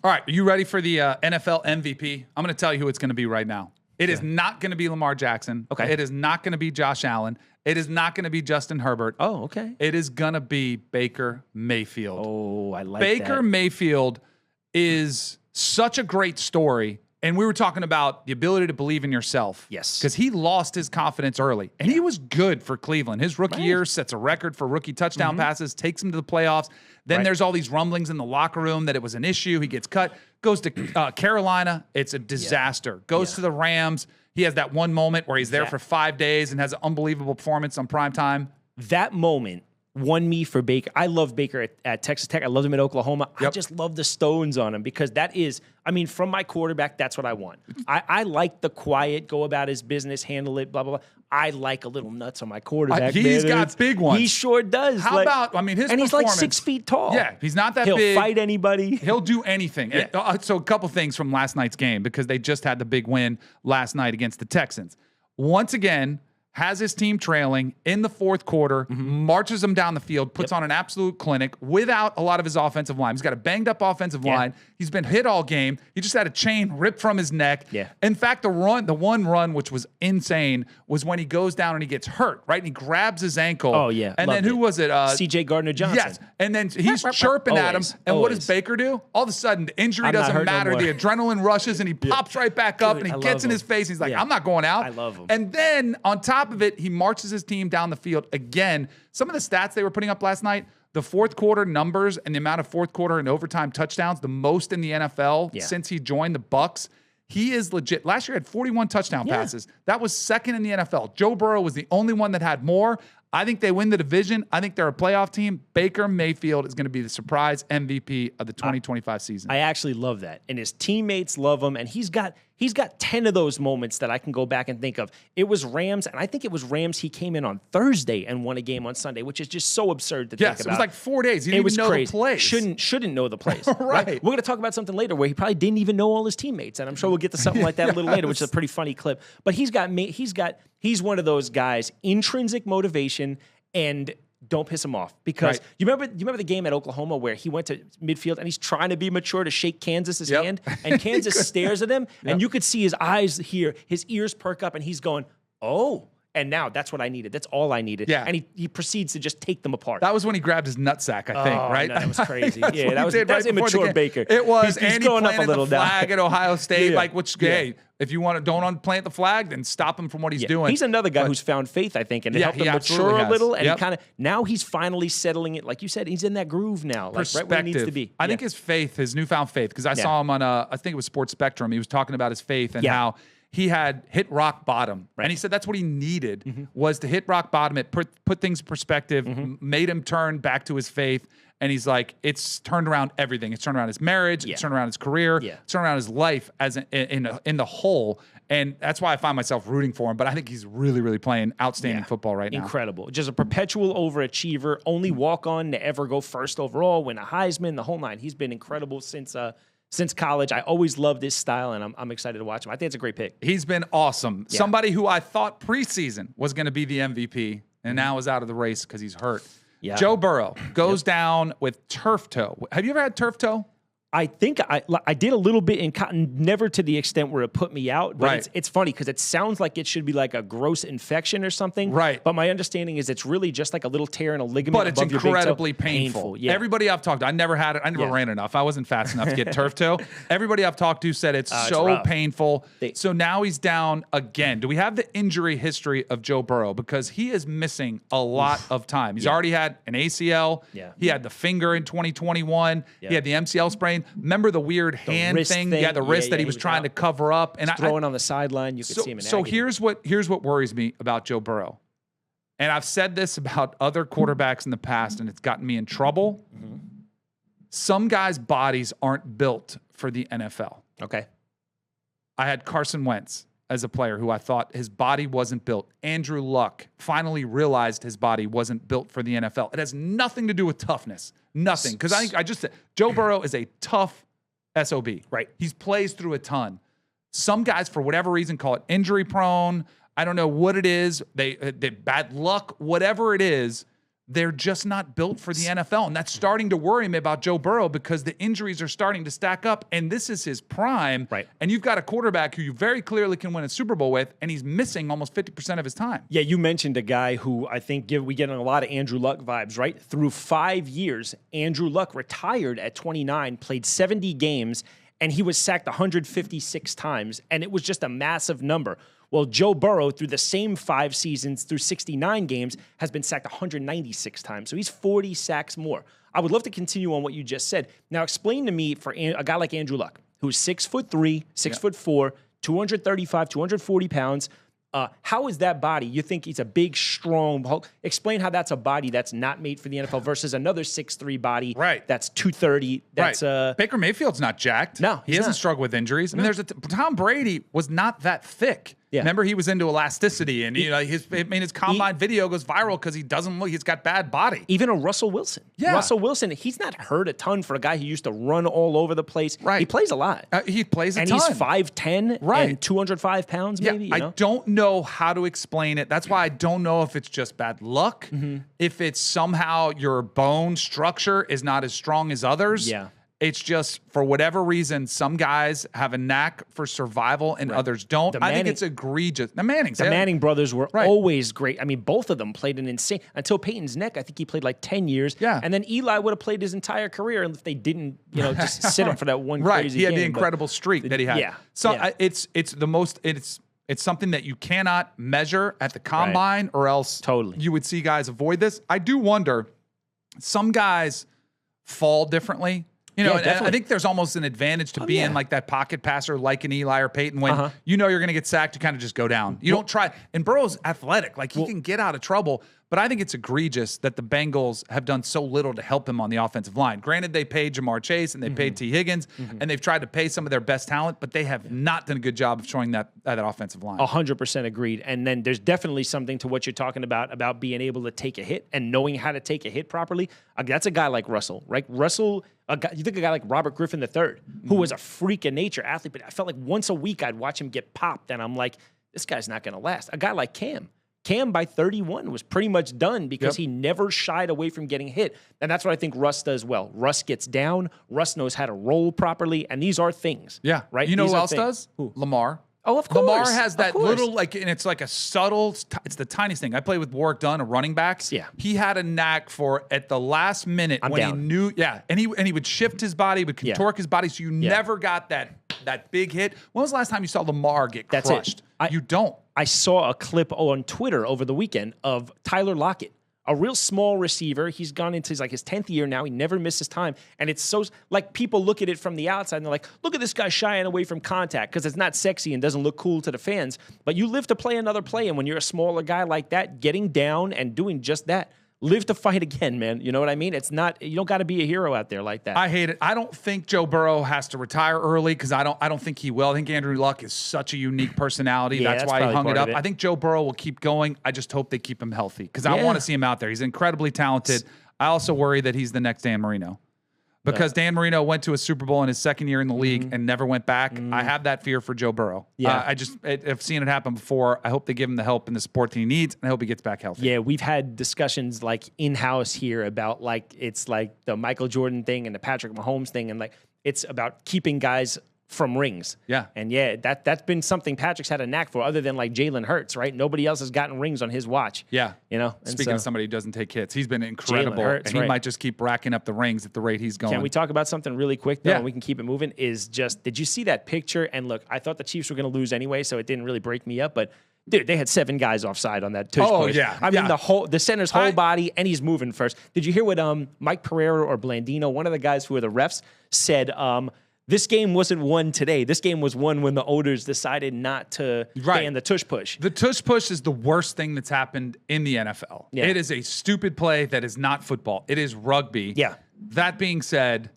All right, are you ready for the NFL MVP? I'm going to tell you who it's going to be right now. It is not going to be Lamar Jackson. Okay. It is not going to be Josh Allen. It is not going to be Justin Herbert. Oh, okay. It is going to be Baker Mayfield. Oh, I like Baker that. Mayfield is such a great story. And we were talking about the ability to believe in yourself. Yes. Because he lost his confidence early. And he was good for Cleveland. His rookie year sets a record for rookie touchdown passes, takes him to the playoffs. Then there's all these rumblings in the locker room that it was an issue. He gets cut, goes to Carolina. It's a disaster. Goes to the Rams. He has that one moment where he's there for 5 days and has an unbelievable performance on primetime. That moment won me for Baker. I love Baker at Texas Tech. I loved him at Oklahoma. Yep. I just love the stones on him because that is, I mean, from my quarterback, that's what I want. I like the quiet, go about his business, handle it, blah, blah, blah. I like a little nuts on my quarterback. He's got big ones. He sure does. How about, I mean, his and performance. he's like 6 feet tall. Yeah, he's not that He'll big. He'll fight anybody. He'll do anything. Yeah. So a couple things from last night's game because they just had the big win last night against the Texans. Once again, has his team trailing in the fourth quarter, marches them down the field, puts on an absolute clinic without a lot of his offensive line. He's got a banged-up offensive line. He's been hit all game. He just had a chain ripped from his neck. Yeah. In fact, the one run, which was insane, was when he goes down and he gets hurt, right? And he grabs his ankle. Oh, yeah. And then who was it? C.J. Gardner-Johnson. Yes. And then he's chirping at him. And what does Baker do? All of a sudden, the injury doesn't matter. The adrenaline rushes, and he pops right back up, and he gets in his face. He's like, I'm not going out. I love him. And then on top of it, he marches his team down the field again. Some of the stats they were putting up last night, the fourth quarter numbers and the amount of fourth quarter and overtime touchdowns, the most in the NFL since he joined the Bucs. He is legit. Last year he had 41 touchdown passes. That was second in the NFL. Joe Burrow was the only one that had more. I think they win the division. I think they're a playoff team. Baker Mayfield is going to be the surprise MVP of the 2025 season. I actually love that. And his teammates love him. And he's got 10 of those moments that I can go back and think of. It was Rams, and I think it was Rams. He came in on Thursday and won a game on Sunday, which is just so absurd to think about. Yes, it was like 4 days. He didn't even know the plays. Shouldn't know the plays. Right. We're going to talk about something later where he probably didn't even know all his teammates, and I'm sure we'll get to something like that a little later, which is a pretty funny clip. But he's one of those guys, intrinsic motivation, and don't piss him off because you remember the game at Oklahoma where he went to midfield and he's trying to be mature to shake Kansas's hand, and Kansas stares at him, and you could see his eyes here, his ears perk up, and he's going, "Oh." And now that's what I needed. That's all I needed. Yeah. And he proceeds to just take them apart. That was when he grabbed his nutsack, I think, right? No, that was crazy. Yeah, that's immature Baker. It was. He's and going he up a planted little the flag at Ohio State. Hey, if you don't unplant the flag, then stop him from what he's doing. He's another guy who's found faith, I think, and it helped him mature a little. And now he's finally settling it. Like you said, he's in that groove now, like right where he needs to be. I think his newfound faith, because I saw him on I think it was Sports Spectrum. He was talking about his faith and how he had hit rock bottom. Right. And he said that's what he needed was to hit rock bottom. It put things in perspective, made him turn back to his faith. And he's like, it's turned around everything. It's turned around his marriage. It's turned around his career. It's turned around his life as in the whole. And that's why I find myself rooting for him. But I think he's really, really playing outstanding football right now. Incredible. Just a perpetual overachiever, only walk-on to ever go first overall, win a Heisman, the whole nine. He's been incredible since college. I always loved his style, and I'm excited to watch him. I think it's a great pick. He's been awesome. Yeah. Somebody who I thought preseason was going to be the MVP, and now is out of the race because he's hurt. Yeah. Joe Burrow goes down with turf toe. Have you ever had turf toe? I think I did a little bit in cotton, never to the extent where it put me out. But it's funny because it sounds like it should be like a gross infection or something. Right. But my understanding is it's really just like a little tear in a ligament. But it's incredibly painful. Yeah. Everybody I've talked to, I never had it. I never ran enough. I wasn't fast enough to get turf toe. Everybody I've talked to said it's so painful. So now he's down again. Do we have the injury history of Joe Burrow? Because he is missing a lot of time. He's already had an ACL. Yeah. He had the finger in 2021. Yeah. He had the MCL sprain. Remember the weird hand thing? Yeah, the wrist that he was trying to cover up. And throwing on the sideline, you could see him in agony. So here's what worries me about Joe Burrow. And I've said this about other quarterbacks in the past, and it's gotten me in trouble. Some guys' bodies aren't built for the NFL. Okay. I had Carson Wentz as a player who I thought his body wasn't built. Andrew Luck finally realized his body wasn't built for the NFL. It has nothing to do with toughness. Nothing. Because I just said Joe Burrow is a tough SOB. Right. He plays through a ton. Some guys, for whatever reason, call it injury prone. I don't know what it is. They bad luck, whatever it is. they're just not built for the NFL. And that's starting to worry me about Joe Burrow because the injuries are starting to stack up. And this is his prime. Right. And you've got a quarterback who you very clearly can win a Super Bowl with, and he's missing almost 50% of his time. Yeah, you mentioned a guy who I think we get a lot of Andrew Luck vibes, right? Through 5 years, Andrew Luck retired at 29, played 70 games, and he was sacked 156 times. And it was just a massive number. Well, Joe Burrow, through the same 5 seasons, through 69 games, has been sacked 196 times. So he's 40 sacks more. I would love to continue on what you just said. Now, explain to me, for a guy like Andrew Luck, who's 6'3", 6'4", 235, 240 pounds, how is that body? You think he's a big, strong Hulk? Explain how that's a body that's not made for the NFL versus another 6'3" body that's 230. That's Baker Mayfield's not jacked. No, he hasn't struggled with injuries. I mean, Tom Brady was not that thick. Yeah. Remember, he was into elasticity, and his combine video goes viral because he doesn't look. He's got bad body. Even a Russell Wilson. Yeah. Russell Wilson, he's not hurt a ton for a guy who used to run all over the place. Right. He plays a lot. He plays a ton. And he's 5'10", and 205 pounds, maybe. Yeah, I don't know how to explain it. That's why I don't know if it's just bad luck, if it's somehow your bone structure is not as strong as others. Yeah. It's just, for whatever reason, some guys have a knack for survival and others don't. I think it's egregious. The Manning brothers were always great. I mean, both of them played an insane, until Peyton's neck, I think he played like 10 years. Yeah. And then Eli would have played his entire career if they didn't, just sit him for that one crazy He had game. the incredible streak that he had. Yeah. So it's something that you cannot measure at the combine, or else you would see guys avoid this. I do wonder, some guys fall differently. I think there's almost an advantage to being like that pocket passer, like an Eli or Peyton. When you're going to get sacked, you kind of just go down. You don't try. And Burrow's athletic. Like, he can get out of trouble. But I think it's egregious that the Bengals have done so little to help him on the offensive line. Granted, they paid Jamar Chase and they paid T. Higgins, and they've tried to pay some of their best talent, but they have not done a good job of showing that offensive line. 100% agreed. And then there's definitely something to what you're talking about being able to take a hit and knowing how to take a hit properly. That's a guy like Russell, right? Russell, you think a guy like Robert Griffin III, who was a freak of nature athlete, but I felt like once a week I'd watch him get popped, and I'm like, this guy's not going to last. A guy like Cam by 31 was pretty much done because he never shied away from getting hit. And that's what I think Russ does well. Russ gets down. Russ knows how to roll properly. And these are things. Yeah. Right? You know who else does? Who? Lamar. Oh, of course. Lamar has that little, and it's like a subtle, it's the tiniest thing. I played with Warwick Dunn, a running back. Yeah. He had a knack for, at the last minute, he knew, and he would shift his body, would contort his body, so you never got that big hit. When was the last time you saw Lamar get crushed? You don't. I saw a clip on Twitter over the weekend of Tyler Lockett, a real small receiver. He's gone into his 10th year now. He never misses time. And it's so, people look at it from the outside and they're like, look at this guy shying away from contact because it's not sexy and doesn't look cool to the fans. But you live to play another play. And when you're a smaller guy like that, getting down and doing just that, live to fight again, man. You know what I mean? It's not, you don't got to be a hero out there like that. I hate it. I don't think Joe Burrow has to retire early because I don't think he will. I think Andrew Luck is such a unique personality. That's why he hung it up. I think Joe Burrow will keep going. I just hope they keep him healthy because I want to see him out there. He's incredibly talented. I also worry that he's the next Dan Marino. Because Dan Marino went to a Super Bowl in his second year in the league and never went back. I have that fear for Joe Burrow. Yeah. I've seen it happen before. I hope they give him the help and the support that he needs, and I hope he gets back healthy. Yeah, we've had discussions in-house here about it's like the Michael Jordan thing and the Patrick Mahomes thing, and it's about keeping guys from rings. Yeah. And that's been something Patrick's had a knack for, other than Jalen Hurts, right? Nobody else has gotten rings on his watch. Yeah. And speaking of somebody who doesn't take hits, he's been incredible. Hurts, and he might just keep racking up the rings at the rate he's going. Can we talk about something really quick, though, and we can keep it moving? Did you see that picture? And look, I thought the Chiefs were going to lose anyway, so it didn't really break me up, but dude, they had 7 guys offside on that tush push. I mean, the center's whole body, and he's moving first. Did you hear what Mike Pereira or Blandino, one of the guys who are the refs, said? This game wasn't won today. This game was won when the owners decided not to ban the tush push. The tush push is the worst thing that's happened in the NFL. Yeah. It is a stupid play that is not football. It is rugby. Yeah. That being said,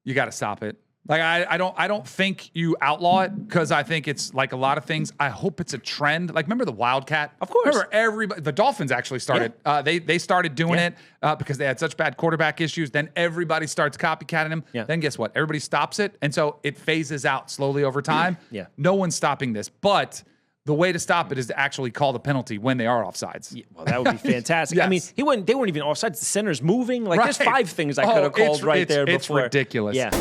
you got to stop it. I don't think you outlaw it because I think it's like a lot of things. I hope it's a trend. Remember the Wildcat? Of course. Remember the Dolphins actually started. Yeah. They started doing it because they had such bad quarterback issues. Then everybody starts copycatting him. Yeah. Then guess what? Everybody stops it, and so it phases out slowly over time. Yeah. No one's stopping this, but the way to stop it is to actually call the penalty when they are offsides. Yeah, well, that would be fantastic. Yes. I mean, they weren't even offsides. The center's moving. Like, Right. there's 5 things I could have called there before. It's ridiculous. Yeah.